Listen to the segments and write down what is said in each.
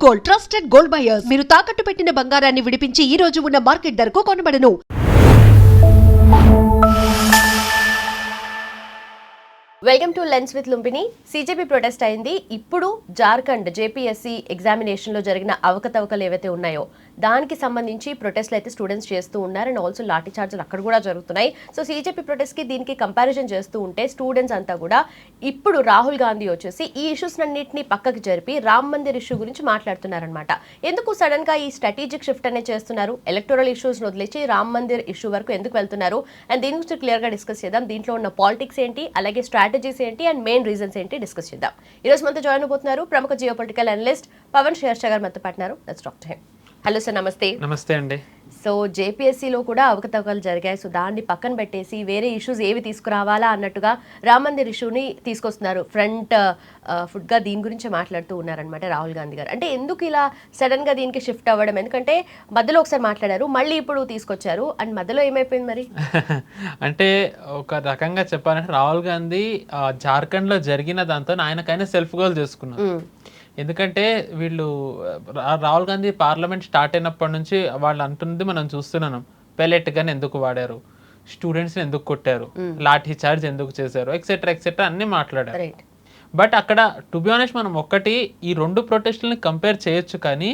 Gold trusted gold buyers మీరు తాకట్టు పెట్టిన బంగారాన్ని విడిపించి ఈ రోజు ఉన్న మార్కెట్ ధరకు కొనబడను. Welcome to lens with Lumbini. CJP protest అయింది. ఇప్పుడు జార్ఖండ్ జేపీఎస్సీ ఎగ్జామినేషన్లో జరిగిన అవకతవకలు ఏవైతే ఉన్నాయో దానికి సంబంధించి ప్రొటెస్ట్లు అయితే స్టూడెంట్స్ చేస్తూ ఉన్నారు. అండ్ ఆల్సో లాఠీ చార్జీలు అక్కడ కూడా జరుగుతున్నాయి. సో సీజేపీ ప్రొటెస్ట్కి దీనికి కంపారిజన్ చేస్తూ ఉంటే స్టూడెంట్స్ అంతా కూడా ఇప్పుడు రాహుల్ గాంధీ వచ్చేసి ఈ ఇష్యూస్ అన్నింటినీ పక్కకి జరిపి రామ్ మందిర్ ఇష్యూ గురించి మాట్లాడుతున్నారనమాట. ఎందుకు సడన్ గా ఈ స్ట్రాటజిక్ షిఫ్ట్ అనేది చేస్తున్నారు? ఎలక్టోరల్ ఇష్యూస్ వదిలేసి రామ్ మందిర్ ఇష్యూ వరకు ఎందుకు వెళ్తున్నారు? అండ్ దీని గురించి క్లియర్ గా డిస్కస్ చేద్దాం. దీంట్లో ఉన్న పాలిటిక్స్ ఏంటి, అలాగే స్ట్రాటజీస్ ఏంటి అండ్ మెయిన్ రీజన్స్ ఏంటి డిస్కస్ చేద్దాం. ఈ రోజు మనతో జాయిన్ అవబోతున్నారు ప్రముఖ geopolitical analyst Pavan Shersha garu మనతో పాటున్నారు. Let's talk to him. Hello sir, నమస్తే. నమస్తే అండి. సో జేపీఎస్సీలో కూడా అవకతవకలు జరిగాయి. సో దాన్ని పక్కన పెట్టేసి వేరే ఇష్యూస్ ఏవి తీసుకురావాలా అన్నట్టుగా రామ్ మందిర్ ఇష్యూని తీసుకొస్తున్నారు. ఫ్రంట్ ఫుడ్గా దీని గురించి మాట్లాడుతూ ఉన్నారనమాట రాహుల్ గాంధీ గారు. అంటే ఎందుకు ఇలా సడన్గా దీనికి షిఫ్ట్ అవ్వడం? ఎందుకంటే మధ్యలో ఒకసారి మాట్లాడారు, మళ్ళీ ఇప్పుడు తీసుకొచ్చారు. అండ్ మధ్యలో ఏమైపోయింది మరి? అంటే ఒక రకంగా చెప్పాలంటే రాహుల్ గాంధీ జార్ఖండ్లో జరిగిన దాంతో ఆయనకైనా సెల్ఫ్ గోల్ చేసుకున్నారు. ఎందుకంటే వీళ్ళు రాహుల్ గాంధీ పార్లమెంట్ స్టార్ట్ అయినప్పటి నుంచి వాళ్ళు అంటున్నది మనం చూస్తున్నాం. పెలెట్ గన్ ఎందుకు వాడారు, స్టూడెంట్స్ని ఎందుకు కొట్టారు, లాఠీ చార్జ్ ఎందుకు చేశారు, ఎక్సెట్రా ఎక్సెట్రా అన్ని మాట్లాడారు. బట్ అక్కడ టు బి ఆనెస్ట్ మనం ఒక్కటి ఈ రెండు ప్రొటెస్టులని కంపేర్ చేయొచ్చు, కానీ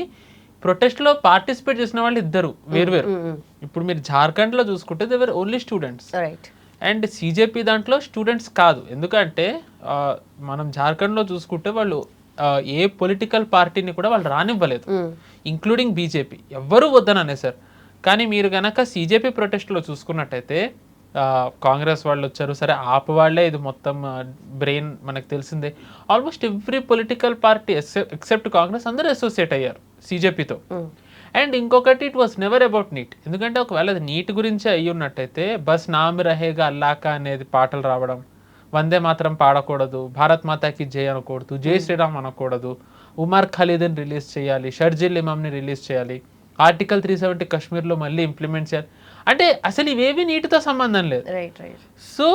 ప్రొటెస్ట్లో పార్టిసిపేట్ చేసిన వాళ్ళు ఇద్దరు వేరు. ఇప్పుడు మీరు జార్ఖండ్లో చూసుకుంటే they were only students. And CJP దాంట్లో స్టూడెంట్స్ కాదు. ఎందుకంటే మనం జార్ఖండ్లో చూసుకుంటే వాళ్ళు ఏ పొలిటికల్ పార్టీని కూడా వాళ్ళు రానివ్వలేదు, ఇంక్లూడింగ్ బీజేపీ. ఎవ్వరూ వద్దని అనేసారు. కానీ మీరు కనుక సీజేపీ ప్రొటెస్ట్లో చూసుకున్నట్టయితే కాంగ్రెస్ వాళ్ళు వచ్చారు, సరే ఆప్ వాళ్ళే ఇది మొత్తం బ్రెయిన్ మనకు తెలిసిందే. Almost every political party except Congress అందరూ అసోసియేట్ అయ్యారు సీజేపీతో. అండ్ ఇంకొకటి, it was never about NEET. ఎందుకంటే ఒకవేళ అది నీట్ గురించి అయ్యి ఉన్నట్టయితే బస్ నామ్ రహేగా అల్లాకా అనేది పాటలు రావడం, వందే మాత్రం పాడకూడదు, భారత్ మాతాకి జై అనకూడదు, జై శ్రీరామ్ అనకూడదు, ఉమర్ ఖలీద్ని రిలీజ్ చేయాలి, షర్జిల్ ఇమామ్ని రిలీజ్ చేయాలి, ఆర్టికల్ 370 కాశ్మీర్లో మళ్ళీ ఇంప్లిమెంట్ చేయాలి. అంటే అసలు ఇవేవి నీటితో సంబంధం లేదు. సో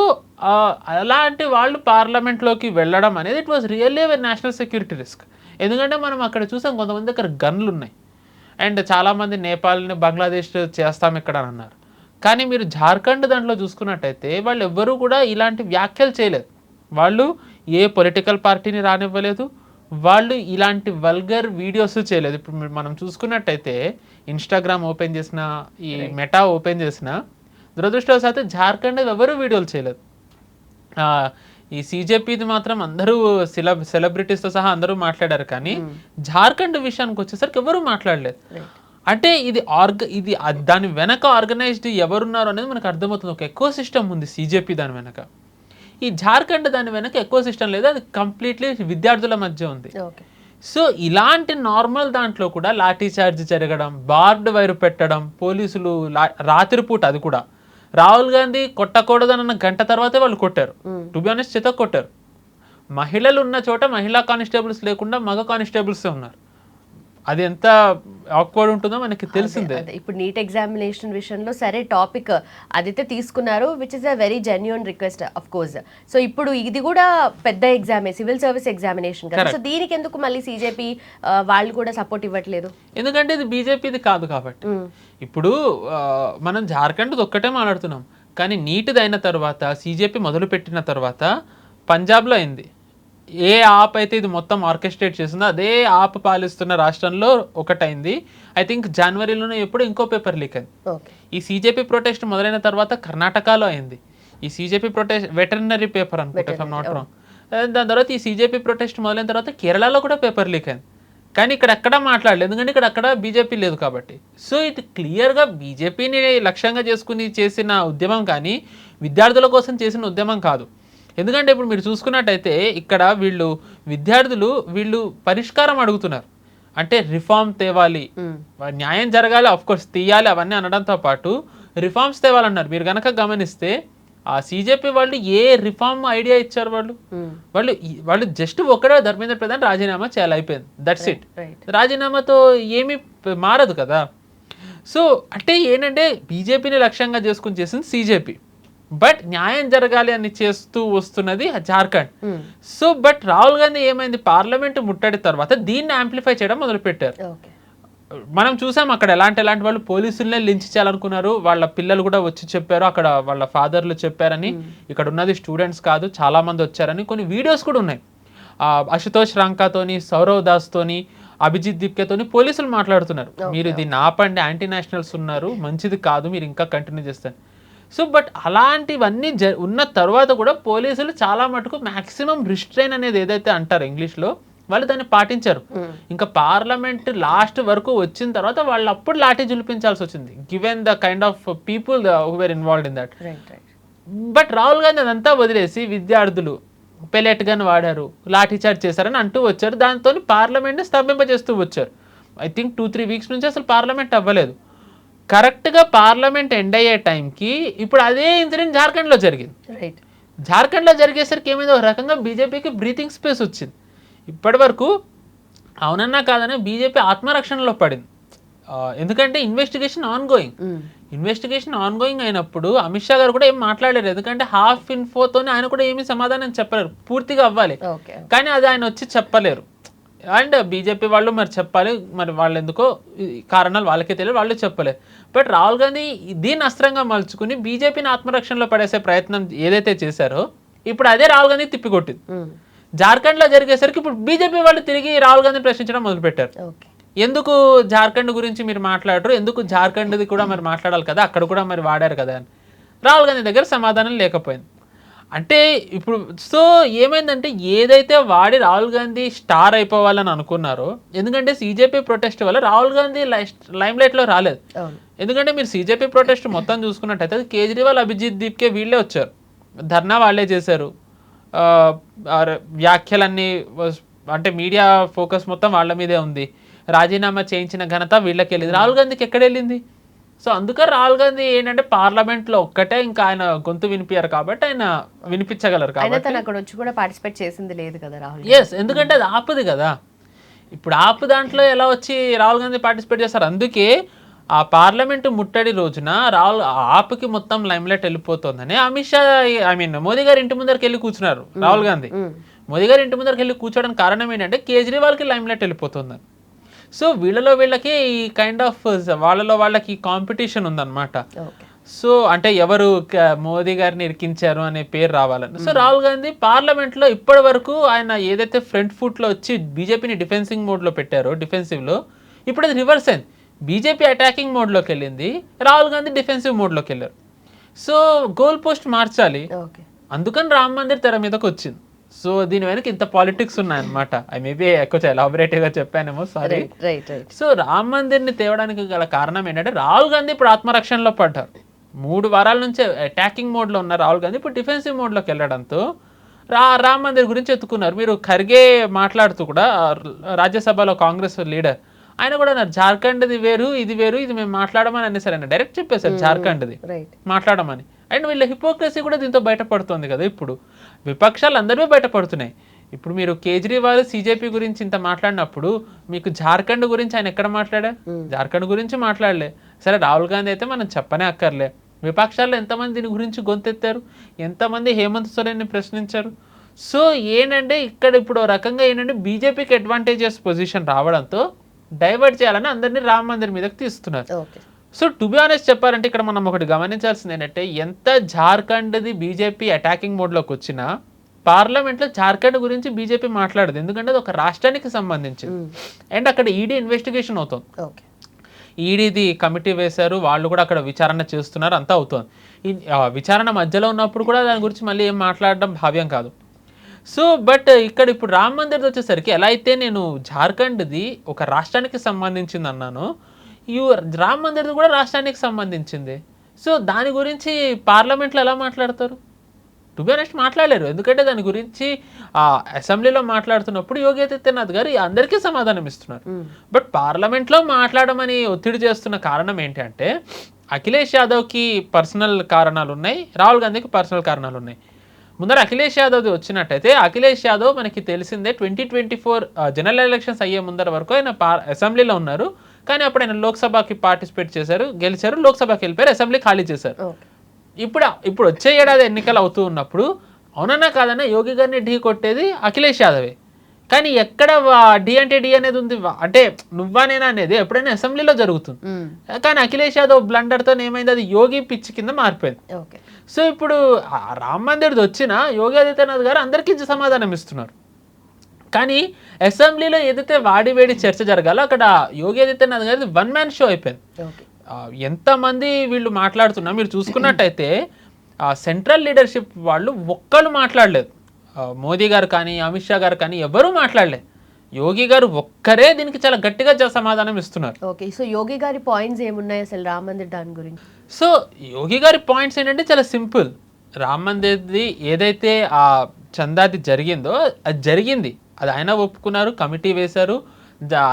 అలాంటి వాళ్ళు పార్లమెంట్లోకి వెళ్ళడం అనేది it was really national security risk. ఎందుకంటే మనం అక్కడ చూసాం కొంతమంది దగ్గర గన్లు ఉన్నాయి. అండ్ చాలామంది నేపాల్ని బంగ్లాదేశ్ చేస్తాం ఇక్కడ అని అన్నారు. కానీ మీరు జార్ఖండ్ దాంట్లో చూసుకున్నట్టయితే వాళ్ళు ఎవ్వరూ కూడా ఇలాంటి వ్యాఖ్యలు చేయలేదు. వాళ్ళు ఏ పొలిటికల్ పార్టీని రానివ్వలేదు, వాళ్ళు ఇలాంటి వల్గర్ వీడియోస్ చేయలేదు. ఇప్పుడు మనం చూసుకున్నట్టయితే ఇన్స్టాగ్రామ్ ఓపెన్ చేసిన, ఈ మెటా ఓపెన్ చేసిన, దురదృష్టవశాత్తు జార్ఖండ్ ఎవరు వీడియోలు చేయలేదు. ఈ సీజేపీది మాత్రం అందరూ సెలబ్రిటీస్తో సహా అందరూ మాట్లాడారు. కానీ జార్ఖండ్ విషయానికి వచ్చేసరికి ఎవరూ మాట్లాడలేదు. అంటే ఇది దాని వెనక ఆర్గనైజ్డ్ ఎవరున్నారు అనేది మనకు అర్థమవుతుంది. ఒక ఎకో సిస్టమ్ ఉంది సీజేపీ దాని వెనక. ఈ జార్ఖండ్ దాని వెనక ఎకో సిస్టమ్ లేదు, అది కంప్లీట్లీ విద్యార్థుల మధ్య ఉంది. సో ఇలాంటి నార్మల్ దాంట్లో కూడా లాఠీ చార్జ్ జరగడం, బార్డ్ వైర్ పెట్టడం, పోలీసులు రాత్రిపూట, అది కూడా రాహుల్ గాంధీ కొట్టకూడదన్న గంట తర్వాతే వాళ్ళు కొట్టారు. టు బి ఆనెస్ట్ చేత కొట్టారు. మహిళలు ఉన్న చోట మహిళా కానిస్టేబుల్స్ లేకుండా మగ కానిస్టేబుల్సే ఉన్నారు. అది ఎంత ఆక్వర్డ్ ఉంటుందో మనకి తెలిసిందే. ఇప్పుడు నీట్ ఎగ్జామినేషన్ విషయంలో సరే టాపిక్ అదైతే తీసుకున్నారు, which is a very genuine request of course. So ఇప్పుడు ఇది కూడా పెద్ద ఎగ్జామే, సివిల్ సర్వీస్ ఎగ్జామినేషన్ కదా. సో దీనికి ఎందుకు మళ్ళీ సీజేపీ వాళ్ళు కూడా సపోర్ట్ ఇవ్వట్లేదు? ఎందుకంటే ఇది బీజేపీది కాదు కాబట్టి. ఇప్పుడు మనం జార్ఖండ్ ఒక్కటే మాట్లాడుతున్నాం, కానీ నీట్ది అయిన తర్వాత సీజేపీ మొదలు పెట్టిన తర్వాత పంజాబ్లో అయింది. ఏ ఆప్ అయితే ఇది మొత్తం ఆర్కెస్ట్రేట్ చేసిందో అదే ఆప్ పాలిస్తున్న రాష్ట్రంలో ఒకటైంది. ఐ థింక్ జనవరిలోనే ఎప్పుడు ఇంకో పేపర్ లీక్ అయింది. ఈ సీజేపీ ప్రొటెస్ట్ మొదలైన తర్వాత కర్ణాటకలో అయింది. ఈ సీజేపీ ప్రొటెస్ట్ వెటర్నరీ పేపర్ అనుకుంటా, ఇఫ్ ఐమ్ నాట్ రాంగ్. దాని తర్వాత ఈ సీజేపీ ప్రొటెస్ట్ మొదలైన తర్వాత కేరళలో కూడా పేపర్ లీక్ అయింది. కానీ ఇక్కడ ఎక్కడా మాట్లాడలేదు, ఎందుకంటే ఇక్కడ బీజేపీ లేదు కాబట్టి. సో ఇది క్లియర్గా బీజేపీని లక్ష్యంగా చేసుకుని చేసిన ఉద్యమం కానీ విద్యార్థుల కోసం చేసిన ఉద్యమం కాదు. ఎందుకంటే ఇప్పుడు మీరు చూసుకున్నట్టయితే ఇక్కడ విద్యార్థులు పరిష్కారం అడుగుతున్నారు. అంటే రిఫార్మ్ తేవాలి, న్యాయం జరగాలి, ఆఫ్ కోర్స్ తీయాలి, అవన్నీ అనడంతో పాటు రిఫార్మ్స్ తేవాలన్నారు. మీరు కనుక గమనిస్తే ఆ సీజేపీ వాళ్ళు ఏ రిఫార్మ్ ఐడియా ఇచ్చారు? వాళ్ళు జస్ట్ ఒకటే ధర్మేంద్ర ప్రధాన్ రాజీనామా చేయాలి, అయిపోయింది, దట్స్ ఇట్. రాజీనామాతో ఏమీ మారదు కదా. సో అంటే ఏంటంటే బీజేపీని లక్ష్యంగా చేసుకుని చేసింది సీజేపీ. బట్ న్యాయం జరగాలి అని చేస్తూ వస్తున్నది జార్ఖండ్. సో బట్ రాహుల్ గాంధీ ఏమైంది, పార్లమెంట్ ముట్టడి తర్వాత దీన్ని యాంప్లిఫై చేయడం మొదలుపెట్టారు. మనం చూసాం అక్కడ ఎలాంటి వాళ్ళు పోలీసులనే లించ్ చేయాలనుకున్నారు, వాళ్ళ పిల్లలు కూడా వచ్చి చెప్పారు, అక్కడ వాళ్ళ ఫాదర్లు చెప్పారని, ఇక్కడ ఉన్నది స్టూడెంట్స్ కాదు చాలా మంది వచ్చారని కొన్ని వీడియోస్ కూడా ఉన్నాయి. అశుతోష్ రాంకాతోని, సౌరవ్ దాస్తోని, అభిజిత్ దీప్కేతోని పోలీసులు మాట్లాడుతున్నారు, మీరు దీన్ని ఆపండి, యాంటీ నేషనల్స్ ఉన్నారు, మంచిది కాదు, మీరు ఇంకా కంటిన్యూ చేస్తారు. సో బట్ అలాంటివన్నీ ఉన్న తర్వాత కూడా పోలీసులు చాలా మటుకు మ్యాక్సిమం రిస్ట్రైన్ అనేది ఏదైతే అంటారు ఇంగ్లీష్లో, వాళ్ళు దాన్ని పాటించారు. ఇంకా పార్లమెంట్ లాస్ట్ వరకు వచ్చిన తర్వాత వాళ్ళు అప్పుడు లాఠీ జులిపించాల్సి వచ్చింది, given the kind of people who were involved in that. But Rahul Gandhi అదంతా వదిలేసి విద్యార్థులు పెలెట్ గన్ వాడారు, లాఠీ చార్జ్ చేశారని అంటూ వచ్చారు. దాంతో పార్లమెంట్ని స్తంభింపజేస్తూ వచ్చారు. ఐ థింక్ 2-3 వీక్స్ నుంచి అసలు పార్లమెంట్ అవ్వలేదు. కరెక్ట్గా పార్లమెంట్ ఎండ్ అయ్యే టైంకి ఇప్పుడు అదే ఇన్సిడెంట్ జార్ఖండ్లో జరిగింది. జార్ఖండ్లో జరిగేసరికి ఏమైంది, ఒక రకంగా బీజేపీకి బ్రీతింగ్ స్పేస్ వచ్చింది. ఇప్పటి వరకు అవునన్నా కాదనే బీజేపీ ఆత్మరక్షణలో పడింది. ఎందుకంటే ఇన్వెస్టిగేషన్ ఆన్ గోయింగ్ అయినప్పుడు అమిత్ షా గారు కూడా ఏం మాట్లాడలేరు, ఎందుకంటే హాఫ్ ఇన్ఫోతోనే ఆయన కూడా ఏమీ సమాధానం చెప్పలేరు, పూర్తిగా అవ్వాలి. కానీ అది ఆయన వచ్చి చెప్పలేరు. అండ్ బీజేపీ వాళ్ళు మరి చెప్పాలి, మరి వాళ్ళు ఎందుకో కారణాలు వాళ్ళకే తెలియదు, వాళ్ళు చెప్పలేరు. బట్ రాహుల్ గాంధీ దీన్ని అస్త్రంగా మలుచుకుని బీజేపీని ఆత్మరక్షణలో పడేసే ప్రయత్నం ఏదైతే చేశారో ఇప్పుడు అదే రాహుల్ గాంధీ తిప్పికొట్టింది. జార్ఖండ్లో జరిగేసరికి ఇప్పుడు బీజేపీ వాళ్ళు తిరిగి రాహుల్ గాంధీ ప్రశ్నించడం మొదలుపెట్టారు. ఎందుకు జార్ఖండ్ గురించి మీరు మాట్లాడరు, ఎందుకు జార్ఖండ్ది కూడా మరి మాట్లాడాలి కదా, అక్కడ కూడా మరి వాడారు కదా అని రాహుల్ గాంధీ దగ్గర సమాధానం లేకపోయింది. అంటే ఇప్పుడు సో ఏమైందంటే ఏదైతే వాడి రాహుల్ గాంధీ స్టార్ అయిపోవాలని అనుకున్నారో, ఎందుకంటే సీజేపీ ప్రొటెస్ట్ వల్ల రాహుల్ గాంధీ లైమ్ లైట్లో రాలేదు. ఎందుకంటే మీరు సీజేపీ ప్రొటెస్ట్ మొత్తం చూసుకున్నట్టయితే కేజ్రీవాల్, అభిజిత్ దీప్కే వీళ్ళే వచ్చారు, ధర్నా వాళ్ళే చేశారు, వ్యాఖ్యలన్నీ అంటే మీడియా ఫోకస్ మొత్తం వాళ్ళ మీదే ఉంది, రాజీనామా చేయించిన ఘనత వీళ్ళకి వెళ్ళింది, రాహుల్ గాంధీకి ఎక్కడ వెళ్ళింది. సో అందుకని రాహుల్ గాంధీ ఏంటంటే పార్లమెంట్లో ఒక్కటే ఇంకా ఆయన గొంతు వినిపించారు కాబట్టి ఆయన వినిపించగలరు కాబట్టి అక్కడ వచ్చి కూడా పార్టిసిపేట్ చేసింది లేదు కదా రాహుల్. ఎస్, ఎందుకంటే అది ఆపుది కదా. ఇప్పుడు ఆపు దాంట్లో ఎలా వచ్చి రాహుల్ గాంధీ పార్టిసిపేట్ చేస్తారు. అందుకే ఆ పార్లమెంటు ముట్టడి రోజున రాహుల్ ఆపుకి మొత్తం లైమ్లైట్ వెళ్ళిపోతుందని అమిత్ షా మోదీ గారి ఇంటి ముందరికి వెళ్ళి కూర్చున్నారు రాహుల్ గాంధీ. మోదీ గారి ఇంటి ముందరికి వెళ్ళి కూర్చోడానికి కారణం ఏంటంటే కేజ్రీవాల్కి లైమ్లైట్ వెళ్ళిపోతుందని. సో వీళ్ళకి ఈ కైండ్ ఆఫ్ వాళ్ళకి కాంపిటీషన్ ఉందన్నమాట. సో అంటే ఎవరు మోదీ గారిని ఇరికించారు అనే పేరు రావాలని. సో రాహుల్ గాంధీ పార్లమెంట్లో ఇప్పటి వరకు ఆయన ఏదైతే ఫ్రంట్ ఫుట్లో వచ్చి బీజేపీని డిఫెన్సింగ్ మోడ్లో పెట్టారో, డిఫెన్సివ్లో, ఇప్పుడు అది రివర్స్ అయింది. బీజేపీ అటాకింగ్ మోడ్లోకి వెళ్ళింది, రాహుల్ గాంధీ డిఫెన్సివ్ మోడ్లోకి వెళ్ళారు. సో గోల్ పోస్ట్ మార్చాలి, అందుకని రామ్ మందిర్ తెర మీదకి వచ్చింది. సో దీని వెనక ఇంత పాలిటిక్స్ ఉన్నాయన్నమాట. ఐ మేబీ కొంచెం ఎలాబొరేటివ్గా చెప్పానేమో, సారీ. సో రామ్ మందిర్ని తేవడానికి గల కారణం ఏంటంటే రాహుల్ గాంధీ ఇప్పుడు ఆత్మరక్షణలో పడ్డారు. 3 వారాల నుంచే అటాకింగ్ మోడ్లో ఉన్న రాహుల్ గాంధీ ఇప్పుడు డిఫెన్సివ్ మోడ్లోకి వెళ్ళడంతో రామ్ మందిర్ గురించి ఎత్తుకున్నారు. మీరు ఖర్గే మాట్లాడుతూ కూడా రాజ్యసభలో కాంగ్రెస్ లీడర్ ఆయన కూడా జార్ఖండ్ది వేరు, ఇది వేరు, ఇది మేము మాట్లాడమని అనేసారు. ఆయన డైరెక్ట్ చెప్పేశారు జార్ఖండ్ది మాట్లాడమని. అండ్ వీళ్ళ హిపోక్రసీ కూడా దీంతో బయటపడుతుంది కదా. ఇప్పుడు విపక్షాలు అందరివీ బయటపడుతున్నాయి. ఇప్పుడు మీరు కేజ్రీవాల్ సీజేపీ గురించి ఇంత మాట్లాడినప్పుడు మీకు జార్ఖండ్ గురించి ఆయన ఎక్కడ మాట్లాడా? జార్ఖండ్ గురించి మాట్లాడలే. సరే రాహుల్ గాంధీ అయితే మనం చెప్పనే అక్కర్లే. విపక్షాల్లో ఎంతమంది దీని గురించి గొంతెత్తారు, ఎంతమంది హేమంత్ సోరెన్ని ప్రశ్నించారు. సో ఏంటంటే ఇక్కడ ఇప్పుడు రకంగా ఏంటంటే బీజేపీకి అడ్వాంటేజెస్ పొజిషన్ రావడంతో డైవర్ట్ చేయాలని అందరినీ రామ్ మందిర్ మీదకి తీస్తున్నారు. సో టు బి ఆనెస్ట్ చెప్పారంటే ఇక్కడ మనం ఒకటి గమనించాల్సింది ఏంటంటే ఎంత జార్ఖండ్ది బీజేపీ అటాకింగ్ మోడ్లోకి వచ్చినా పార్లమెంట్లో జార్ఖండ్ గురించి బీజేపీ మాట్లాడదు, ఎందుకంటే అది ఒక రాష్ట్రానికి సంబంధించింది. అండ్ అక్కడ ఈడీ ఇన్వెస్టిగేషన్ అవుతుంది, ఈడీది కమిటీ వేశారు, వాళ్ళు కూడా అక్కడ విచారణ చేస్తున్నారు, అంతా అవుతుంది. ఈ విచారణ మధ్యలో ఉన్నప్పుడు కూడా దాని గురించి మళ్ళీ ఏం మాట్లాడడం భావ్యం కాదు. సో బట్ ఇక్కడ ఇప్పుడు రామ్ మందిర్ వచ్చేసరికి ఎలా అయితే నేను జార్ఖండ్ది ఒక రాష్ట్రానికి సంబంధించింది అన్నాను, రామ్ మందిర్ది కూడా రాష్ట్రానికి సంబంధించింది. సో దాని గురించి పార్లమెంట్లో ఎలా మాట్లాడతారు? టు బి ఆనెస్ట్ మాట్లాడలేరు, ఎందుకంటే దాని గురించి అసెంబ్లీలో మాట్లాడుతున్నప్పుడు యోగి ఆదిత్యనాథ్ గారు అందరికీ సమాధానం ఇస్తున్నారు. బట్ పార్లమెంట్లో మాట్లాడమని ఒత్తిడి చేస్తున్న కారణం ఏంటి అంటే అఖిలేష్ యాదవ్కి పర్సనల్ కారణాలు ఉన్నాయి, రాహుల్ గాంధీకి పర్సనల్ కారణాలు ఉన్నాయి. ముందర అఖిలేష్ యాదవ్ది వచ్చినట్టయితే అఖిలేష్ యాదవ్ మనకి తెలిసిందే 2024 జనరల్ ఎలక్షన్స్ అయ్యే ముందర వరకు ఆయన అసెంబ్లీలో ఉన్నారు. కానీ అప్పుడు ఆయన లోక్సభకి పార్టిసిపేట్ చేశారు, గెలిచారు, లోక్సభకి వెళ్ళిపోయారు, అసెంబ్లీ ఖాళీ చేశారు. ఇప్పుడు వచ్చే ఏడాది ఎన్నికలు అవుతూ ఉన్నప్పుడు అవునన్నా కాదన్నా యోగి గారిని ఢీ కొట్టేది అఖిలేష్ యాదవే. కానీ ఎక్కడ డి అంటే డి అనేది ఉంది, అంటే నువ్వా నేనా అనేది ఎప్పుడైనా అసెంబ్లీలో జరుగుతుంది. కానీ అఖిలేష్ యాదవ్ బ్లండర్తో ఏమైంది, అది యోగి పిచ్చి కింద మారిపోయింది. సో ఇప్పుడు రామ్ మందిర్ది వచ్చినా యోగి ఆదిత్యనాథ్ గారు అందరికీ సమాధానం ఇస్తున్నారు. కానీ అసెంబ్లీలో ఏదైతే వాడి వేడి చర్చ జరగాలో అక్కడ యోగి ఆదిత్యనాథ్ గారిది వన్ మ్యాన్ షో అయిపోయింది. ఎంతమంది వీళ్ళు మాట్లాడుతున్నా మీరు చూసుకున్నట్టయితే సెంట్రల్ లీడర్షిప్ వాళ్ళు ఒక్కళ్ళు మాట్లాడలేదు. మోదీ గారు కానీ అమిత్ షా గారు కానీ ఎవరూ మాట్లాడలేదు. యోగి గారు ఒక్కరే దీనికి చాలా గట్టిగా సమాధానం ఇస్తున్నారు. ఓకే, సో యోగి గారి పాయింట్స్ ఏమున్నాయి అసలు రామ్ మందిర్ దాని గురించి? సో యోగి గారి పాయింట్స్ ఏంటంటే చాలా సింపుల్. రామ్ మందిర్ది ఏదైతే ఆ చందాది జరిగిందో అది జరిగింది, అది ఆయన ఒప్పుకున్నారు, కమిటీ వేశారు,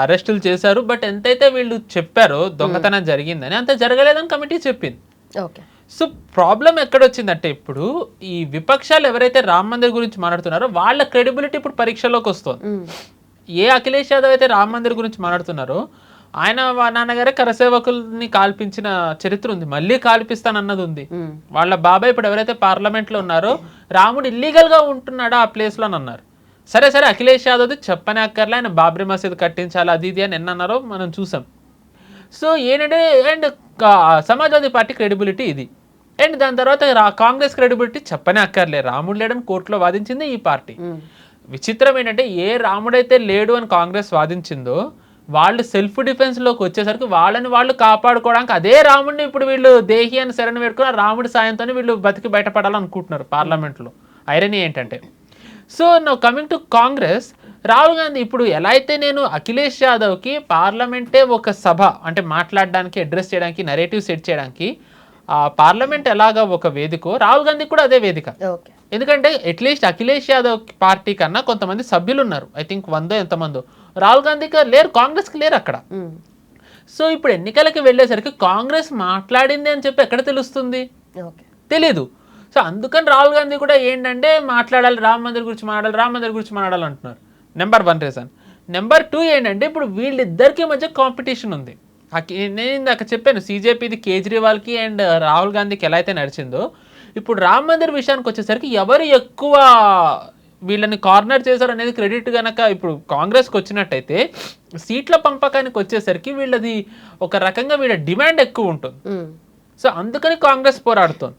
అరెస్టులు చేశారు. బట్ ఎంతైతే వీళ్ళు చెప్పారో దొంగతనం జరిగిందని అంత జరగలేదని కమిటీ చెప్పింది. ఓకే, సో ప్రాబ్లం ఎక్కడొచ్చిందంటే ఇప్పుడు ఈ విపక్షాలు ఎవరైతే రామ్ మందిర్ గురించి మాట్లాడుతున్నారో వాళ్ళ క్రెడిబిలిటీ ఇప్పుడు పరీక్షలోకి వస్తుంది. ఏ అఖిలేష్ యాదవ్ అయితే రామ్ మందిర్ గురించి మాట్లాడుతున్నారో ఆయన నాన్నగారే కరసేవకుల్ని కాల్పించిన చరిత్ర ఉంది, మళ్ళీ కాల్పిస్తానన్నది ఉంది. వాళ్ళ బాబాయ్ ఇప్పుడు ఎవరైతే పార్లమెంట్లో ఉన్నారో రాముడు ఇల్లీగల్ గా ఉంటున్నాడో ఆ ప్లేస్ లో అన్నారు. సరే అఖిలేష్ యాదవ్ది చెప్పనే అక్కర్లే, ఆయన బాబ్రీ మసీద్ కట్టించాలి అది ఇది అని ఎన్నన్నారో మనం చూసాం. సో ఏంటంటే అండ్ సమాజ్వాదీ పార్టీ క్రెడిబిలిటీ ఇది. అండ్ దాని తర్వాత కాంగ్రెస్ క్రెడిబిలిటీ చెప్పనే అక్కర్లే, రాముడు లేడని కోర్టులో వాదించింది ఈ పార్టీ. విచిత్రం ఏంటంటే ఏ రాముడైతే లేడు అని కాంగ్రెస్ వాదించిందో వాళ్ళు సెల్ఫ్ డిఫెన్స్లోకి వచ్చేసరికి వాళ్ళని వాళ్ళు కాపాడుకోవడానికి అదే రాముడిని ఇప్పుడు వీళ్ళు దేహి అని శరణ్ పెట్టుకుని రాముడి సాయంతో వీళ్ళు బతికి బయటపడాలనుకుంటున్నారు పార్లమెంట్లో. ఐరనీ ఏంటంటే so now coming to Congress, Rahul Gandhi ఇప్పుడు ఎలా అయితే నేను అఖిలేష్ యాదవ్కి పార్లమెంటే ఒక సభ అంటే మాట్లాడడానికి అడ్రస్ చేయడానికి నరేటివ్ సెట్ చేయడానికి పార్లమెంట్ ఎలాగా ఒక వేదికో రాహుల్ గాంధీ కూడా అదే వేదిక. ఎందుకంటే అట్లీస్ట్ అఖిలేష్ యాదవ్ పార్టీ కన్నా కొంతమంది సభ్యులు ఉన్నారు, ఐ థింక్ 100 ఎంతమందో. రాహుల్ గాంధీకి లేరు, కాంగ్రెస్కి లేరు అక్కడ. సో ఇప్పుడు ఎన్నికలకి వెళ్ళేసరికి కాంగ్రెస్ మాట్లాడింది అని చెప్పి ఎక్కడ తెలుస్తుంది, తెలీదు. సో అందుకని రాహుల్ గాంధీ కూడా ఏంటంటే మాట్లాడాలి, రామ్ మందిర్ గురించి మాట్లాడాలి అంటున్నారు. Number 1 reason. నెంబర్ 2 ఏంటంటే ఇప్పుడు వీళ్ళిద్దరికి మధ్య కాంపిటీషన్ ఉంది. నేను ఇందాక చెప్పాను CJPది కేజ్రీవాల్కి అండ్ రాహుల్ గాంధీకి ఎలా అయితే నడిచిందో ఇప్పుడు రామ్ మందిర్ విషయానికి వచ్చేసరికి ఎవరు ఎక్కువ వీళ్ళని కార్నర్ చేశారు అనేది క్రెడిట్ కనుక ఇప్పుడు కాంగ్రెస్కి వచ్చినట్టయితే సీట్ల పంపకానికి వచ్చేసరికి వీళ్ళది ఒక రకంగా వీళ్ళ డిమాండ్ ఎక్కువ ఉంటుంది. సో అందుకని కాంగ్రెస్ పోరాడుతుంది.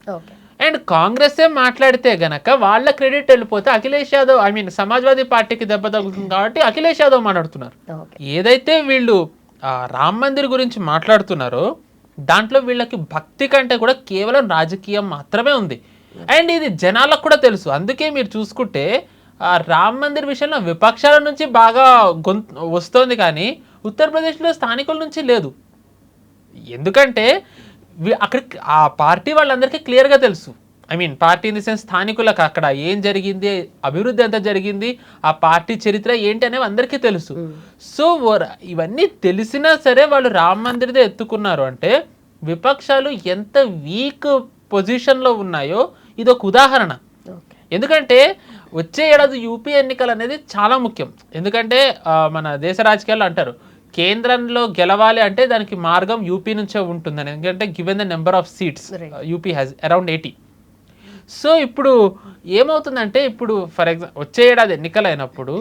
అండ్ కాంగ్రెసే మాట్లాడితే గనక వాళ్ళ క్రెడిట్ వెళ్ళిపోతే అఖిలేష్ యాదవ్ సమాజ్వాదీ పార్టీకి దెబ్బ తగులుతుంది కాబట్టి అఖిలేష్ యాదవ్ మాట్లాడుతున్నారు. ఏదైతే వీళ్ళు రామ్ మందిర్ గురించి మాట్లాడుతున్నారో దాంట్లో వీళ్ళకి భక్తి కంటే కూడా కేవలం రాజకీయం మాత్రమే ఉంది. అండ్ ఇది జనాలకు కూడా తెలుసు. అందుకే మీరు చూసుకుంటే రామ్ మందిర్ విషయంలో విపక్షాల నుంచి బాగా వస్తోంది కానీ ఉత్తరప్రదేశ్లో స్థానికుల నుంచి లేదు. ఎందుకంటే అక్కడ ఆ పార్టీ వాళ్ళందరికీ క్లియర్గా తెలుసు, పార్టీ ఇన్ ది సెన్స్ స్థానికులకు అక్కడ ఏం జరిగింది, అభివృద్ధి ఎంత జరిగింది, ఆ పార్టీ చరిత్ర ఏంటి అనేవి అందరికీ తెలుసు. సో ఇవన్నీ తెలిసినా సరే వాళ్ళు రామ్ మందిర్దే ఎత్తుకున్నారు అంటే విపక్షాలు ఎంత వీక్ పొజిషన్లో ఉన్నాయో ఇది ఒక ఉదాహరణ. ఎందుకంటే వచ్చే ఏడాది యూపీ ఎన్నికలు అనేది చాలా ముఖ్యం. ఎందుకంటే మన దేశ రాజకీయాల్లో అంటారు కేంద్రంలో గెలవాలి అంటే దానికి మార్గం యూపీ నుంచే ఉంటుందని. ఎందుకంటే given the number of seats UP has around 80. So ఇప్పుడు ఏమవుతుందంటే ఇప్పుడు ఫర్ ఎగ్జాంపుల్ వచ్చే ఏడాది ఎన్నికలు అయినప్పుడు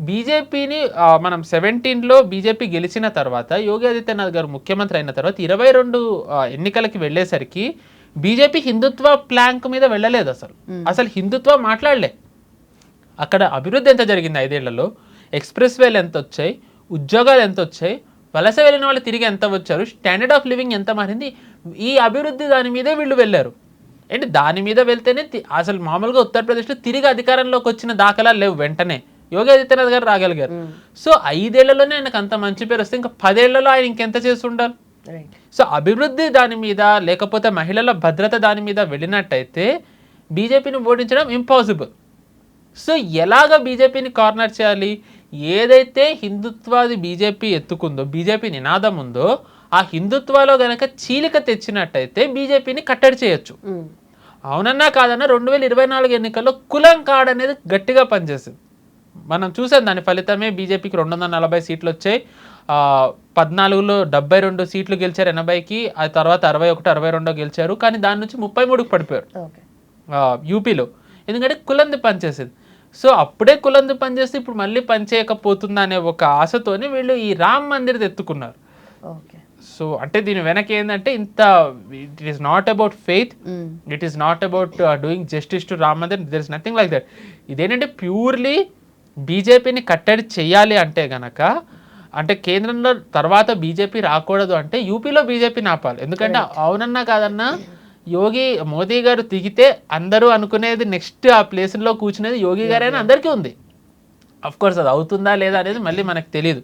బీజేపీని మనం 17లో బీజేపీ గెలిచిన తర్వాత యోగి ఆదిత్యనాథ్ గారు ముఖ్యమంత్రి అయిన తర్వాత 22 ఎన్నికలకి వెళ్ళేసరికి బీజేపీ హిందుత్వ ప్లాంక్ మీద వెళ్ళలేదు. అసలు హిందుత్వ మాట్లాడలే. అక్కడ అభివృద్ధి ఎంత జరిగింది 5 ఏళ్లలో, ఎక్స్ప్రెస్ వేలు ఎంత వచ్చాయి, ఉద్యోగాలు ఎంత వచ్చాయి, వలస వెళ్ళిన వాళ్ళు తిరిగి ఎంత వచ్చారు, స్టాండర్డ్ ఆఫ్ లివింగ్ ఎంత మారింది, ఈ అభివృద్ధి దాని మీదే వీళ్ళు వెళ్ళారు. అంటే దాని మీద వెళ్తేనే అసలు మామూలుగా ఉత్తరప్రదేశ్లో తిరిగి అధికారంలోకి వచ్చిన దాఖలాలు లేవు. వెంటనే యోగి ఆదిత్యనాథ్ గారు రాగలిగారు. సో 5 ఏళ్లలోనే ఆయనకు అంత మంచి పేరు వస్తే ఇంకా 10 ఏళ్లలో ఆయన ఇంకెంత చేసి ఉండాలి. సో అభివృద్ధి దాని మీద లేకపోతే మహిళల భద్రత దాని మీద వెళ్ళినట్టయితే బీజేపీని ఓడించడం ఇంపాసిబుల్. సో ఎలాగ బీజేపీని కార్నర్ చేయాలి, ఏదైతే హిందుత్వాది బీజేపీ ఎత్తుకుందో, బీజేపీ నినాదం ఉందో ఆ హిందుత్వాలో గనక చీలిక తెచ్చినట్టయితే బీజేపీని కట్టడి చేయొచ్చు. అవునన్నా కాదన్నా 2024 ఎన్నికల్లో కులం కార్డ్ అనేది గట్టిగా పనిచేసింది. మనం చూసాం దాని ఫలితమే బీజేపీకి 240 సీట్లు వచ్చాయి. 14లో 72 సీట్లు గెలిచారు 80కి, ఆ తర్వాత 61, 62 గెలిచారు. కానీ దాని నుంచి 33కి పడిపోయారు యూపీలో. ఎందుకంటే కులంది పనిచేసేది. సో అప్పుడే కులంది పనిచేస్తే ఇప్పుడు మళ్ళీ పనిచేయకపోతుందా అనే ఒక ఆశతోనే వీళ్ళు ఈ రామ్ మందిర్ ఎత్తుకున్నారు. సో అంటే దీని వెనక ఏంటంటే ఇంత it is not about faith, it is not about doing justice to Ram Mandir, there is nothing like that. ఇదేంటంటే ప్యూర్లీ బీజేపీని కట్టడి చెయ్యాలి అంటే గనక, అంటే కేంద్రంలో తర్వాత బీజేపీ రాకూడదు అంటే యూపీలో బీజేపీని ఆపాలి. ఎందుకంటే అవునన్నా కాదన్నా మోదీ గారు దిగితే అందరూ అనుకునేది నెక్స్ట్ ఆ ప్లేస్లో కూర్చునేది యోగి గారైనా అందరికీ ఉంది. అఫ్ కోర్స్ అది అవుతుందా లేదా అనేది మళ్ళీ మనకు తెలియదు.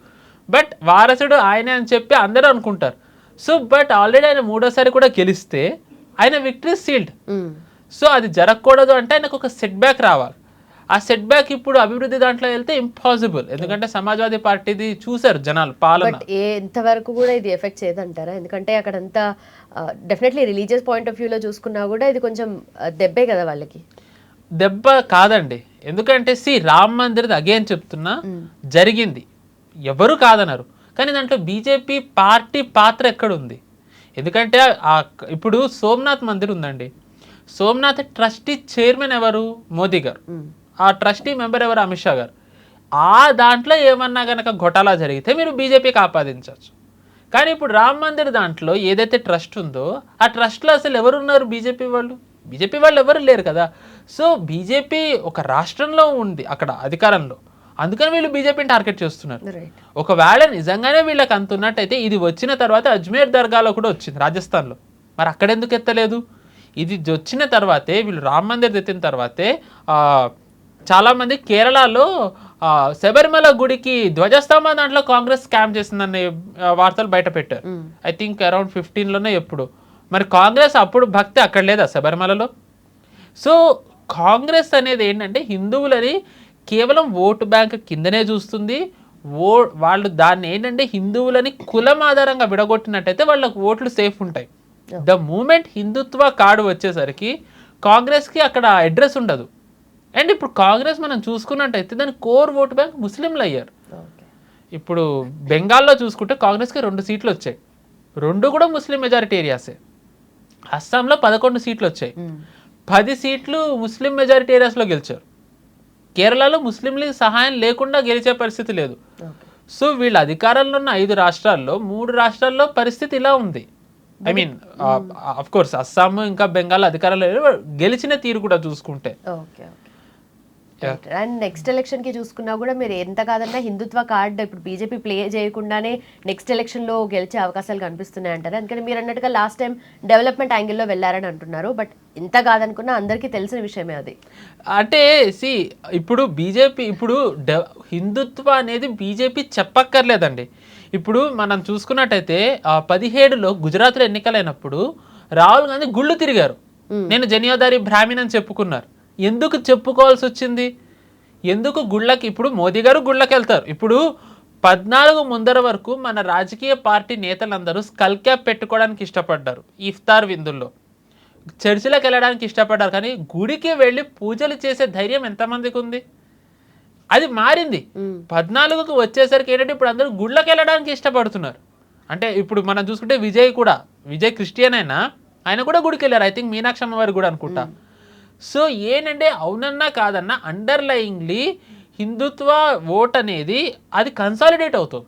బట్ వారసుడు ఆయనే అని చెప్పి అందరూ అనుకుంటారు. సో బట్ ఆల్రెడీ ఆయన 3వ సారి కూడా గెలిస్తే ఆయన విక్టరీ సీల్డ్. సో అది జరగకూడదు అంటే ఆయనకు ఒక సెట్ బ్యాక్ రావాలి. ఆ సెట్ బ్యాక్ ఇప్పుడు అభివృద్ధి దాంట్లో వెళ్తే ఇంపాసిబుల్. ఎందుకంటే సమాజ్వాదీ పార్టీది చూసారు జనాలు పాలన. ఎంతవరకు కూడా ఇది ఎఫెక్ట్ చేయదంటారా? ఎందుకంటే అక్కడంతా డెఫినెట్లీ రిలీజియస్ పాయింట్ ఆఫ్ వ్యూలో చూసుకున్నా కూడా ఇది కొంచెం దెబ్బే కదా వాళ్ళకి. దెబ్బ కాదండి, ఎందుకంటే రామ్ మందిర్ అగైన్ చెప్తున్నా జరిగింది, ఎవరు కాదన్నారు. కానీ దాంట్లో బీజేపీ పార్టీ పాత్ర ఎక్కడుంది? ఎందుకంటే ఇప్పుడు సోమనాథ్ మందిర్ ఉందండి. సోమనాథ్ ట్రస్టీ చైర్మన్ ఎవరు? మోదీ గారు. ఆ ట్రస్టీ మెంబర్ ఎవరు? అమిత్ షా గారు. ఆ దాంట్లో ఏమన్నా కనుక ఘోటాలా జరిగితే మీరు బీజేపీకి ఆపాదించవచ్చు. కానీ ఇప్పుడు రామ్ మందిర్ దాంట్లో ఏదైతే ట్రస్ట్ ఉందో ఆ ట్రస్ట్లో అసలు ఎవరున్నారు? బీజేపీ వాళ్ళు ఎవరు లేరు కదా. సో బీజేపీ ఒక రాష్ట్రంలో ఉంది అక్కడ అధికారంలో, అందుకని వీళ్ళు బీజేపీని టార్గెట్ చేస్తున్నారు. ఒకవేళ నిజంగానే వీళ్ళకి అంత ఉన్నట్టయితే ఇది వచ్చిన తర్వాత అజ్మేర్ దర్గాలో కూడా వచ్చింది రాజస్థాన్లో, మరి అక్కడెందుకు ఎత్తలేదు? ఇది వచ్చిన తర్వాతే వీళ్ళు రామ్ మందిర్ ఎత్తిన తర్వాతే చాలామంది కేరళలో శబరిమల గుడికి ధ్వజస్తంభం దాంట్లో కాంగ్రెస్ స్కామ్ చేసిందనే వార్తలు బయట పెట్టారు. ఐ థింక్ అరౌండ్ 15లోనే ఎప్పుడు. మరి కాంగ్రెస్ అప్పుడు భక్తి అక్కడ లేదా శబరిమలలో? సో కాంగ్రెస్ అనేది ఏంటంటే హిందువులని కేవలం ఓటు బ్యాంక్ కిందనే చూస్తుంది. వాళ్ళు దాన్ని ఏంటంటే హిందువులని కులం ఆధారంగా విడగొట్టినట్టయితే వాళ్ళకు ఓట్లు సేఫ్ ఉంటాయి. ద మూమెంట్ హిందుత్వ కార్డు వచ్చేసరికి కాంగ్రెస్కి అక్కడ అడ్రస్ ఉండదు. అండ్ ఇప్పుడు కాంగ్రెస్ మనం చూసుకున్నట్టయితే దాని కోర్ ఓటు బ్యాంక్ ముస్లింలు అయ్యారు. ఇప్పుడు బెంగాల్లో చూసుకుంటే కాంగ్రెస్కి 2 సీట్లు వచ్చాయి, 2 కూడా ముస్లిం మెజారిటీ ఏరియాసే. అస్సాంలో 11 సీట్లు వచ్చాయి, 10 సీట్లు ముస్లిం మెజారిటీ ఏరియాస్లో గెలిచారు. కేరళలో ముస్లింలకి సహాయం లేకుండా గెలిచే పరిస్థితి లేదు. సో వీళ్ళ అధికారంలో ఉన్న 5 రాష్ట్రాల్లో 3 రాష్ట్రాల్లో పరిస్థితి ఇలా ఉంది. I mean of course Assam ఇంకా బెంగాల్ అధికారంలో గెలిచిన తీరు కూడా చూసుకుంటే. అండ్ నెక్స్ట్ ఎలక్షన్ కి చూసుకున్నా కూడా మీరు ఎంత కాదన్నా హిందుత్వ కార్డ్ ఇప్పుడు బీజేపీ ప్లే చేయకుండానే నెక్స్ట్ ఎలక్షన్ లో గెలిచే అవకాశాలు కనిపిస్తున్నాయి అంటారు. అందుకని మీరు అన్నట్టుగా లాస్ట్ టైం డెవలప్మెంట్ యాంగిల్లో వెళ్ళారని అంటున్నారు. బట్ ఎంత కాదనుకున్నా అందరికీ తెలిసిన విషయమే అది. అంటే ఇప్పుడు బీజేపీ ఇప్పుడు హిందుత్వ అనేది బీజేపీ చెప్పక్కర్లేదండి. ఇప్పుడు మనం చూసుకున్నట్టయితే 17లో గుజరాత్లో ఎన్నికలైనప్పుడు రాహుల్ గాంధీ గుళ్ళు తిరిగారు. నేను జనియాదారి బ్రాహ్మణ్ అని చెప్పుకున్నారు. ఎందుకు చెప్పుకోవాల్సి వచ్చింది? ఎందుకు గుళ్ళకి? ఇప్పుడు మోదీ గారు గుళ్ళకి వెళ్తారు. ఇప్పుడు 14 ముందర వరకు మన రాజకీయ పార్టీ నేతలందరూ స్కల్ క్యాప్ పెట్టుకోవడానికి ఇష్టపడ్డారు. ఇఫ్తార్ విందుల్లో చర్చిలకు వెళ్ళడానికి ఇష్టపడ్డారు. కానీ గుడికి వెళ్ళి పూజలు చేసే ధైర్యం ఎంతమందికి ఉంది? అది మారింది. 14కు వచ్చేసరికి ఏంటంటే ఇప్పుడు అందరూ గుళ్ళకి వెళ్ళడానికి ఇష్టపడుతున్నారు. అంటే ఇప్పుడు మనం చూసుకుంటే విజయ్ క్రిస్టియన్ అయినా ఆయన కూడా గుడికి వెళ్ళారు. ఐ థింక్ మీనాక్షి అమ్మవారి కూడా అనుకుంటా. సో ఏంటంటే అవునన్నా కాదన్నా అండర్లయింగ్లీ హిందుత్వ ఓట్ అనేది అది కన్సాలిడేట్ అవుతుంది.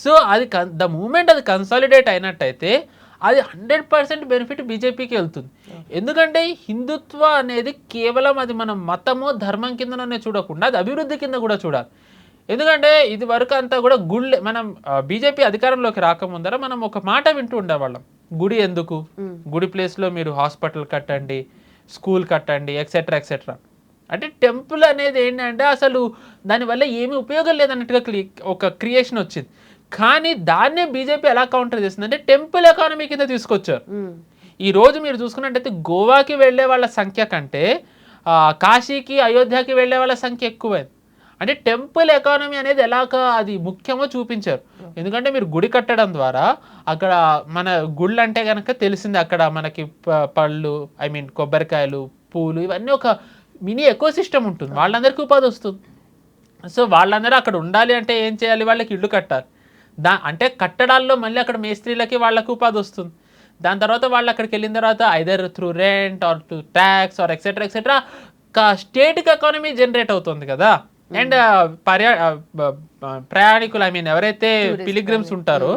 సో అది ద మూమెంట్ అది కన్సాలిడేట్ అయినట్టయితే అది 100% బెనిఫిట్ బీజేపీకి వెళ్తుంది. ఎందుకంటే హిందుత్వ అనేది కేవలం అది మనం మతమో ధర్మం కిందనే చూడకుండా అది అభివృద్ధి కింద కూడా చూడాలి. ఎందుకంటే ఇది వరకు అంతా కూడా మనం బీజేపీ అధికారంలోకి రాకముందర మనం ఒక మాట వింటూ ఉండేవాళ్ళం, గుడి ఎందుకు, గుడి ప్లేస్లో మీరు హాస్పిటల్ కట్టండి, స్కూల్ కట్టండి, ఎక్సెట్రా ఎక్సెట్రా. అంటే టెంపుల్ అనేది ఏంటంటే అసలు దానివల్ల ఏమీ ఉపయోగం లేదన్నట్టుగా ఒక క్రియేషన్ వచ్చింది. కానీ దాన్నే బీజేపీ ఎలా కౌంటర్ చేస్తుంది అంటే టెంపుల్ ఎకానమీ కింద తీసుకొచ్చారు. ఈ రోజు మీరు చూసుకున్నట్టయితే గోవాకి వెళ్ళే వాళ్ళ సంఖ్య కంటే కాశీకి అయోధ్యకి వెళ్ళే వాళ్ళ సంఖ్య ఎక్కువైంది. అంటే టెంపుల్ ఎకానమీ అనేది ఎలాగ అది ముఖ్యమో చూపించారు. ఎందుకంటే మీరు గుడి కట్టడం ద్వారా అక్కడ మన గుళ్ళు అంటే కనుక తెలిసింది, అక్కడ మనకి పళ్ళు కొబ్బరికాయలు, పూలు, ఇవన్నీ ఒక మినీ ఎకో సిస్టమ్ ఉంటుంది, వాళ్ళందరికీ ఉపాధి వస్తుంది. సో వాళ్ళందరూ అక్కడ ఉండాలి అంటే ఏం చేయాలి, వాళ్ళకి ఇల్లు కట్టాలి. అంటే కట్టడాల్లో మళ్ళీ అక్కడ మేస్త్రీలకి వాళ్ళకు ఉపాధి వస్తుంది. దాని తర్వాత వాళ్ళు అక్కడికి వెళ్ళిన తర్వాత either through rent are to tax are etcetera etcetera స్టేట్కి ఎకానమీ జనరేట్ అవుతుంది కదా. అండ్ ప్రయాణికులు ఎవరైతే పిలిగ్రిమ్స్ ఉంటారో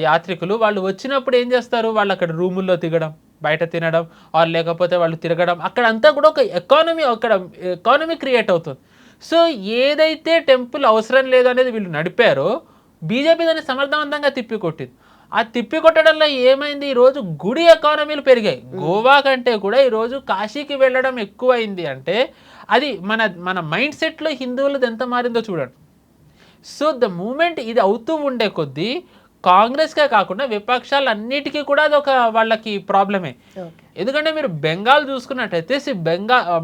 యాత్రికులు, వాళ్ళు వచ్చినప్పుడు ఏం చేస్తారు, వాళ్ళు అక్కడ రూముల్లో దిగడం, బయట తినడం ఆర్ లేకపోతే వాళ్ళు తిరగడం, అక్కడ అంతా కూడా ఒక ఎకానమీ క్రియేట్ అవుతుంది. సో ఏదైతే టెంపుల్ అవసరం లేదు అనేది వీళ్ళు నడిపారో బీజేపీ దాన్ని సమర్థవంతంగా తిప్పికొట్టింది. ఆ తిప్పికొట్టడంలో ఏమైంది, ఈరోజు గుడి ఎకానమీలు పెరిగాయి. గోవా కంటే కూడా ఈరోజు కాశీకి వెళ్ళడం ఎక్కువైంది. అంటే అది మన మైండ్ సెట్లో హిందువులది ఎంత మారిందో చూడండి. సో ద మూమెంట్ ఇది అవుతూ ఉండే కొద్దీ కాంగ్రెస్కే కాకుండా విపక్షాలన్నిటికీ కూడా అది ఒక వాళ్ళకి ప్రాబ్లమే. ఎందుకంటే మీరు బెంగాల్ చూసుకున్నట్టయితే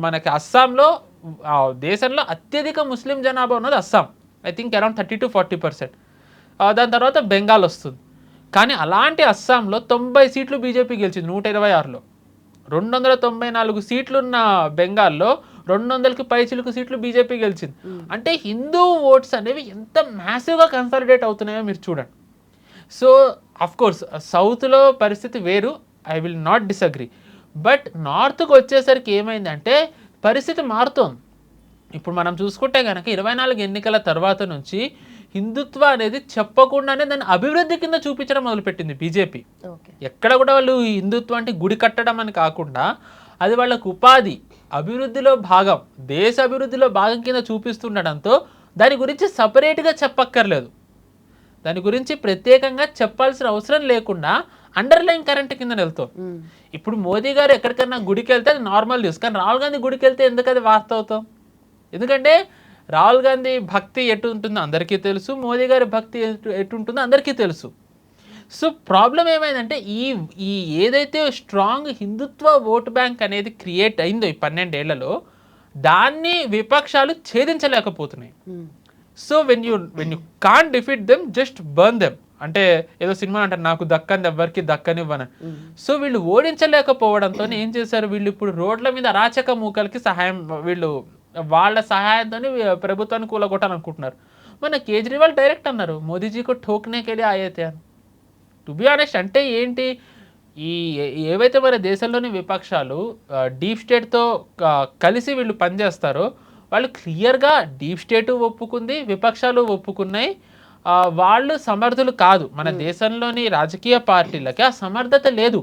మనకి అస్సాంలో దేశంలో అత్యధిక ముస్లిం జనాభా ఉన్నది Assam. I think around 30 to 40%. దాని తర్వాత బెంగాల్ వస్తుంది. కానీ అలాంటి అస్సాంలో 90 సీట్లు బీజేపీ గెలిచింది 126లో. 294 సీట్లున్న బెంగాల్లో 200కి పైచిలుకు సీట్లు బీజేపీ గెలిచింది. అంటే హిందూ ఓట్స్ అనేవి ఎంత మ్యాసివ్గా కన్సాలిడేట్ అవుతున్నాయో మీరు చూడండి. సో అఫ్కోర్స్ సౌత్లో పరిస్థితి వేరు, I will not disagree. But నార్త్కి వచ్చేసరికి ఏమైందంటే పరిస్థితి మారుతోంది. ఇప్పుడు మనం చూసుకుంటే కనుక 24 ఎన్నికల తర్వాత నుంచి హిందుత్వ అనేది చెప్పకుండానే దాన్ని అభివృద్ధి కింద చూపించడం మొదలుపెట్టింది బీజేపీ. ఎక్కడ కూడా వాళ్ళు హిందుత్వం అంటే గుడి కట్టడం అని కాకుండా అది వాళ్ళకు ఉపాధి, అభివృద్ధిలో భాగం, దేశ అభివృద్ధిలో భాగం కింద చూపిస్తుండడంతో దాని గురించి సపరేట్గా చెప్పక్కర్లేదు, దాని గురించి ప్రత్యేకంగా చెప్పాల్సిన అవసరం లేకుండా అండర్లైన్ కరెంట్ కింద వెళ్తాం. ఇప్పుడు మోదీ గారు ఎక్కడికన్నా గుడికి వెళ్తే అది నార్మల్ న్యూస్, కానీ రాహుల్ గాంధీ గుడికి వెళ్తే ఎందుకు అది వార్త అవుతాం? ఎందుకంటే రాహుల్ గాంధీ భక్తి ఎటు ఉంటుందో అందరికీ తెలుసు, మోదీ గారి భక్తి ఎటు ఉంటుందో అందరికీ తెలుసు. సో ప్రాబ్లం ఏమైందంటే ఈ ఏదైతే స్ట్రాంగ్ హిందుత్వ ఓట్ బ్యాంక్ అనేది క్రియేట్ అయిందో ఈ 12 ఏళ్లలో దాన్ని విపక్షాలు ఛేదించలేకపోతున్నాయి. So when you can't defeat them, just burn them. అంటే ఏదో సినిమా అంటారు, నాకు దక్కని ఎవరికి దక్కనివ్వను. సో వీళ్ళు ఓడించలేకపోవడంతో ఏం చేశారు, వీళ్ళు ఇప్పుడు రోడ్ల మీద అరాచక మూకలకి వాళ్ళ సహాయంతో ప్రభుత్వాన్ని కూలగొట్టాలనుకుంటున్నారు. మన కేజ్రీవాల్ డైరెక్ట్ అన్నారు, మోదీజీకి ఠోక్నేకెళ్ళి ఆయతే అని. టు బి ఆనెస్ట్ అంటే ఏంటి, ఏవైతే మన దేశంలోని విపక్షాలు డీప్ స్టేట్తో కలిసి వీళ్ళు పనిచేస్తారో వాళ్ళు క్లియర్గా డీప్ స్టేటు ఒప్పుకుంది, విపక్షాలు ఒప్పుకున్నాయి. వాళ్ళు సమర్థులు కాదు. మన దేశంలోని రాజకీయ పార్టీలకి ఆ సమర్థత లేదు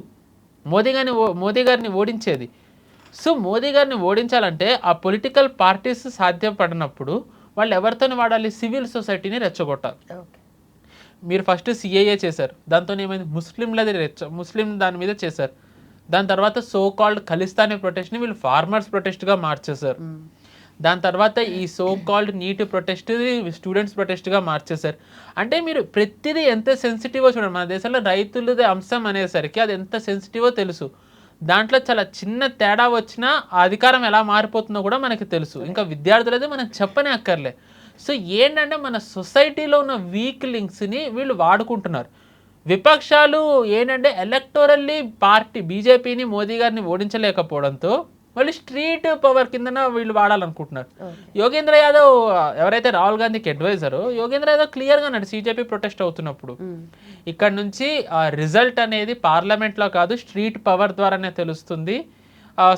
మోదీ గారిని ఓడించేది. సో మోదీ గారిని ఓడించాలంటే ఆ పొలిటికల్ పార్టీస్ సాధ్యపడినప్పుడు వాళ్ళు ఎవరితోనే వాడాలి, సివిల్ సొసైటీని రెచ్చగొట్టాలి. మీరు ఫస్ట్ సిఏఏ చేశారు, దాంతో ఏమైంది, ముస్లిం దాని మీద చేశారు. దాని తర్వాత సో కాల్డ్ ఖలిస్తానీ ప్రొటెస్ట్ని వీళ్ళు ఫార్మర్స్ ప్రొటెస్ట్గా మార్చేశారు. దాని తర్వాత ఈ so called NEET protest students ప్రొటెస్ట్గా మార్చేశారు. అంటే మీరు ప్రతిదీ ఎంత సెన్సిటివో చూడండి. మన దేశంలో రైతులది అంశం అనేసరికి అది ఎంత సెన్సిటివో తెలుసు. దాంట్లో చాలా చిన్న తేడా వచ్చినా ఆ అధికారం ఎలా మారిపోతుందో కూడా మనకి తెలుసు. ఇంకా విద్యార్థులది మనం చెప్పనే అక్కర్లే. సో ఏంటంటే మన సొసైటీలో ఉన్న వీక్ లింక్స్ని వీళ్ళు వాడుకుంటున్నారు. విపక్షాలు ఏంటంటే ఎలక్టోరల్లీ పార్టీ బీజేపీని మోదీ గారిని ఓడించలేకపోవడంతో వాళ్ళు స్ట్రీట్ పవర్ కిందన వీళ్ళు వాడాలనుకుంటున్నారు. యోగేంద్ర యాదవ్ ఎవరైతే రాహుల్ గాంధీకి అడ్వైజరో, యోగేంద్ర యాదవ్ క్లియర్గా అన్నాడు సిజేపీ ప్రొటెస్ట్ అవుతున్నప్పుడు, ఇక్కడ నుంచి రిజల్ట్ అనేది పార్లమెంట్లో కాదు స్ట్రీట్ పవర్ ద్వారానే తెలుస్తుంది,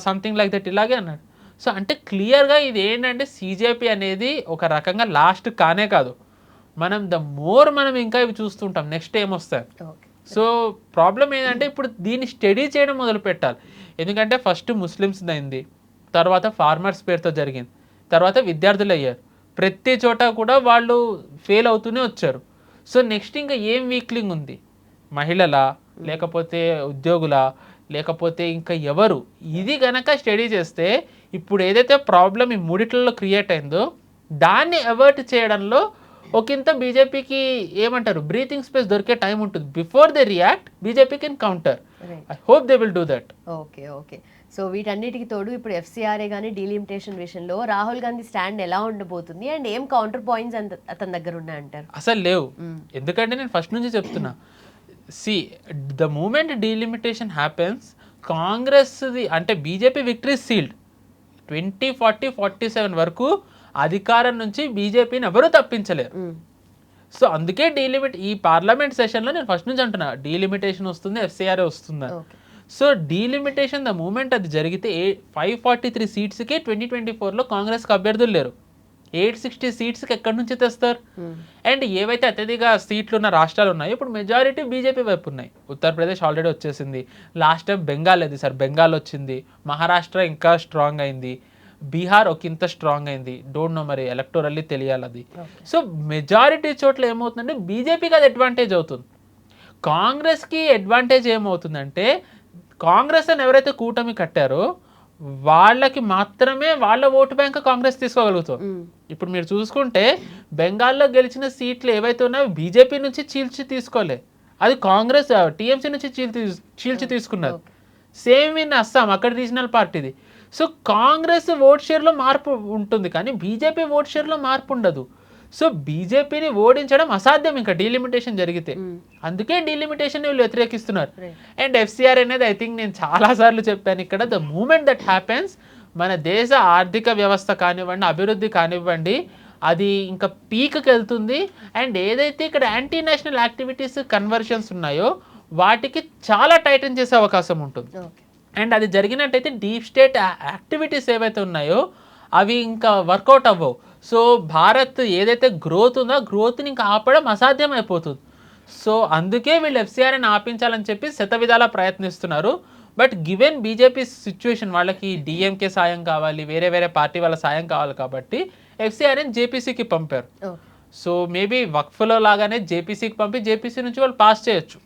సంథింగ్ లైక్ దట్ ఇలాగే అన్నాడు. సో అంటే క్లియర్గా ఇది ఏంటంటే సిజేపీ అనేది ఒక రకంగా లాస్ట్ కానే కాదు, మనం ఇంకా ఇవి చూస్తుంటాం నెక్స్ట్ ఏమొస్తాయి. సో ప్రాబ్లం ఏంటంటే ఇప్పుడు దీన్ని స్టడీ చేయడం మొదలు పెట్టాలి. ఎందుకంటే ఫస్ట్ ముస్లిమ్స్ అయింది, తర్వాత ఫార్మర్స్ పేరుతో జరిగింది, తర్వాత విద్యార్థులు అయ్యారు. ప్రతి చోట కూడా వాళ్ళు ఫెయిల్ అవుతూనే వచ్చారు. సో నెక్స్ట్ ఇంకా ఏం వీక్లింగ్ ఉంది, మహిళలా లేకపోతే ఉద్యోగులా లేకపోతే ఇంకా ఎవరు, ఇది గనక స్టడీ చేస్తే ఇప్పుడు ఏదైతే ప్రాబ్లం ఈ మూడిట్లలో క్రియేట్ అయిందో దాన్ని అవర్ట్ చేయడంలో ఒకంత బీజేపీకి ఏమంటారు బ్రీతింగ్ స్పేస్ దొరికే టైం ఉంటుంది. Before they react BJP can counter. I hope they will do that. Okay. So వీటన్నిటికి తోడు ఇప్పుడు ఎఫ్సిఆర్ఏ కానీ డీలిమిటేషన్ విషయంలో రాహుల్ గాంధీ స్టాండ్ ఎలా ఉండబోతుంది అండ్ ఏం కౌంటర్ పాయింట్స్ అతని దగ్గర ఉన్నాయంటారు? అసలు లేవు. ఎందుకంటే నేను ఫస్ట్ నుంచి చెప్తున్నా, ద మూమెంట్ డీలిమిటేషన్ హ్యాపెన్స్, కాంగ్రెస్ది అంటే బీజేపీ విక్టరీ సీల్డ్ 2040-47 వరకు అధికారం నుంచి బీజేపీని ఎవరూ తప్పించలేరు. సో అందుకే ఈ పార్లమెంట్ సెషన్లో నేను ఫస్ట్ నుంచి అంటున్నా డీలిమిటేషన్ వస్తుంది, ఎఫ్సీఆర్ వస్తుందా. సో డీలిమిటేషన్ ద మూమెంట్ అది జరిగితే 543 సీట్స్కి 2024లో కాంగ్రెస్కి అభ్యర్థులు లేరు. 860 సీట్స్కి ఎక్కడి నుంచి తెస్తారు? అండ్ ఏవైతే అత్యధిక సీట్లు ఉన్న రాష్ట్రాలు ఉన్నాయో ఇప్పుడు మెజారిటీ బీజేపీ వైపు ఉన్నాయి. ఉత్తరప్రదేశ్ ఆల్రెడీ వచ్చేసింది, లాస్ట్ టైం బెంగాల్ అది సార్ బెంగాల్ వచ్చింది, మహారాష్ట్ర ఇంకా స్ట్రాంగ్ అయింది, బీహార్ ఒక ఇంత స్ట్రాంగ్ అయింది, డోంట్ నో మరి ఎలక్టోరల్లీ తెలియాలి అది. సో మెజారిటీ చోట్ల ఏమవుతుందంటే బీజేపీకి అది అడ్వాంటేజ్ అవుతుంది. కాంగ్రెస్కి అడ్వాంటేజ్ ఏమవుతుందంటే కాంగ్రెస్ అని ఎవరైతే కూటమి కట్టారో వాళ్ళకి మాత్రమే వాళ్ళ ఓటు బ్యాంక్ కాంగ్రెస్ తీసుకోగలుగుతాం. ఇప్పుడు మీరు చూసుకుంటే బెంగాల్లో గెలిచిన సీట్లు ఏవైతే ఉన్నాయో బీజేపీ నుంచి చీల్చి తీసుకోలే, అది కాంగ్రెస్ టీఎంసీ నుంచి చీల్చి తీసుకున్నారు. సేమ్ ఇన్ అస్సాం, అక్కడ రీజనల్ పార్టీది. సో కాంగ్రెస్ ఓట్ షేర్లో మార్పు ఉంటుంది కానీ బీజేపీ ఓట్ షేర్లో మార్పు ఉండదు. సో బీజేపీని ఓడించడం అసాధ్యం ఇంకా డీలిమిటేషన్ జరిగితే. అందుకే డీలిమిటేషన్ వీళ్ళు వ్యతిరేకిస్తున్నారు. అండ్ ఎఫ్సీఆర్ అనేది ఐ థింక్ నేను చాలాసార్లు చెప్పాను ఇక్కడ, ద మూమెంట్ దట్ హ్యాపెన్స్ మన దేశ ఆర్థిక వ్యవస్థ కానివ్వండి, అభివృద్ధి కానివ్వండి, అది ఇంకా పీక్కి వెళ్తుంది. అండ్ ఏదైతే ఇక్కడ యాంటీ నేషనల్ యాక్టివిటీస్ కన్వర్షన్స్ ఉన్నాయో వాటికి చాలా టైటన్ చేసే అవకాశం ఉంటుంది. అండ్ అది జరిగినట్టయితే డీప్ స్టేట్ యాక్టివిటీస్ ఏవైతే ఉన్నాయో అవి ఇంకా వర్కౌట్ అవ్వవు. సో భారత్ ఏదైతే గ్రోత్ ఉందో గ్రోత్ని ఇంకా ఆపడం అసాధ్యం అయిపోతుంది. సో అందుకే వీళ్ళు ఎఫ్సీఆర్ని ఆపించాలని చెప్పి శతవిధాలా ప్రయత్నిస్తున్నారు. బట్ గివెన్ బీజేపీ సిచ్యువేషన్, వాళ్ళకి డిఎంకే సాయం కావాలి, వేరే వేరే పార్టీ వాళ్ళ సాయం కావాలి కాబట్టి ఎఫ్సీఆర్ని జేపీసీకి పంపారు. సో మేబీ వక్ఫ్లో లాగానే జేపీసీకి పంపి జేపీసీ నుంచి వాళ్ళు పాస్ చేయొచ్చు.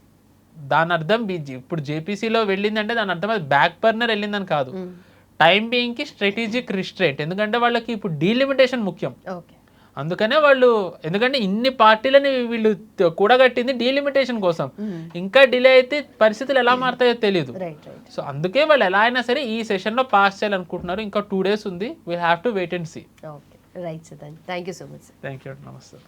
దాని అర్థం ఇప్పుడు జేపీసీలో వెళ్ళిందంటే దాని అర్థం అది బ్యాక్ బర్నర్ వెళ్ళిందని కాదు, టైం బీయింగ్కి స్ట్రాటజిక్ రిస్ట్రెయింట్. ఎందుకంటే వాళ్ళకి ఇప్పుడు డీలిమిటేషన్ ముఖ్యం. అందుకనే వాళ్ళు, ఎందుకంటే ఇన్ని పార్టీలని వీళ్ళు కూడగట్టింది డీలిమిటేషన్ కోసం. ఇంకా డిలే అయితే పరిస్థితులు ఎలా మారుతాయో తెలియదు. సో అందుకే వాళ్ళు ఎలా అయినా సరే ఈ సెషన్లో పాస్ చేయాలనుకుంటున్నారు. ఇంకా 2 days ఉంది, we have to wait and see. Right sir, thank you so much. Thank you, నమస్తే.